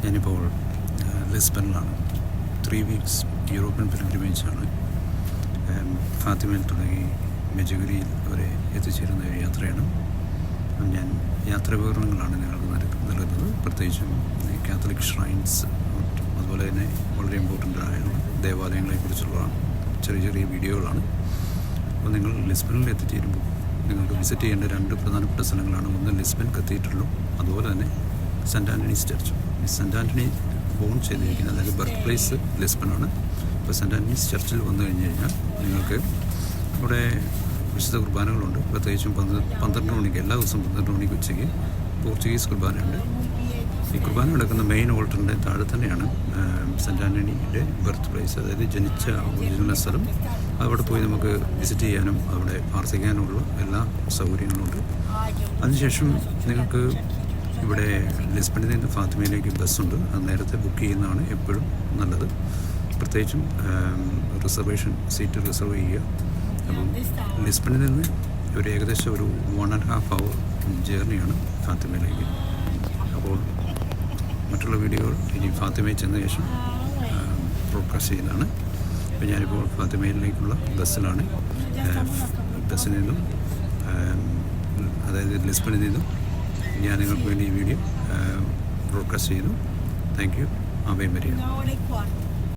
ഞാനിപ്പോൾ ലിസ്ബണിലാണ്. 3 weeks European പിൽഗ്രിമേജാണ്. ഫാത്തിമയിൽ തുടങ്ങി മെജഗുരിയിൽ വരെ എത്തിച്ചേരുന്ന ഒരു യാത്രയാണ്. ഞാൻ യാത്രാ വിവരണങ്ങളാണ് നിങ്ങൾക്ക് നൽകുന്നത്. പ്രത്യേകിച്ചും കാത്തലിക് ഷ്രൈൻസ്, അതുപോലെ തന്നെ വളരെ ഇമ്പോർട്ടൻ്റ് ആയുള്ള ദേവാലയങ്ങളെക്കുറിച്ചുള്ള ചെറിയ ചെറിയ വീഡിയോകളാണ്. അപ്പോൾ നിങ്ങൾ ലിസ്ബണിൽ എത്തിച്ചേരുമ്പോൾ നിങ്ങൾക്ക് വിസിറ്റ് ചെയ്യേണ്ട 2 പ്രധാനപ്പെട്ട സ്ഥലങ്ങളാണ്. ഒന്ന് ലിസ്ബൺ കത്തീഡ്രലും അതുപോലെ തന്നെ സെൻറ്റ് ആൻ്റണീസ് ചർച്ചും. ഈ സെൻറ്റ് ആൻ്റണി ബോൺ ചെയ്തിരിക്കുന്നത്, അതായത് ബർത്ത് പ്ലേസ് ലിസ്ബണാണ്. ഇപ്പോൾ സെൻറ്റ് ആൻ്റണീസ് ചർച്ചിൽ വന്നു കഴിഞ്ഞ് കഴിഞ്ഞാൽ നിങ്ങൾക്ക് ഇവിടെ വിശുദ്ധ കുർബാനകളുണ്ട്. പ്രത്യേകിച്ചും 12 മണിക്ക്, എല്ലാ ദിവസവും 12 മണിക്ക് ഉച്ചയ്ക്ക് പോർച്ചുഗീസ് കുർബാനയുണ്ട്. ഈ കുർബാന നടക്കുന്ന മെയിൻ ഓൾട്ടറിൻ്റെ താഴെ തന്നെയാണ് സെൻറ്റ് ആൻ്റണിയുടെ ബർത്ത് പ്ലേസ്, അതായത് ജനിച്ച ഒറിജിനൽ സ്ഥലം. അവിടെ പോയി നമുക്ക് വിസിറ്റ് ചെയ്യാനും അവിടെ പ്രാർത്ഥിക്കാനുമുള്ള എല്ലാ സൗകര്യങ്ങളുമുണ്ട്. അതിനുശേഷം നിങ്ങൾക്ക് ഇവിടെ ലിസ്ബണിൽ നിന്ന് ഫാത്തിമയിലേക്ക് ബസ്സുണ്ട്. അത് നേരത്തെ ബുക്ക് ചെയ്യുന്നതാണ് എപ്പോഴും നല്ലത്. പ്രത്യേകിച്ചും സീറ്റ് റിസർവ് ചെയ്യുക. അപ്പം ലിസ്ബണിൽ നിന്ന് ഏകദേശം ഒരു 1.5 hour ജേർണിയാണ് ഫാത്തിമയിലേക്ക്. അപ്പോൾ മറ്റുള്ള വീഡിയോകൾ ഇനി ഫാത്തിമയിൽ ചെന്ന ശേഷം ബ്രോഡ്കാസ്റ്റ് ചെയ്യുന്നതാണ്. അപ്പോൾ ഞാനിപ്പോൾ ഫാത്തിമയിലേക്കുള്ള ബസ്സിലാണ്. ബസ്സിൽ നിന്നും, അതായത് ലിസ്ബണിൽ നിന്നും ഞാൻ നിങ്ങൾക്ക് വേണ്ടി ഈ വീഡിയോ ബ്രോഡ്കാസ്റ്റ് ചെയ്യുന്നു. Thank you. Ave Maria.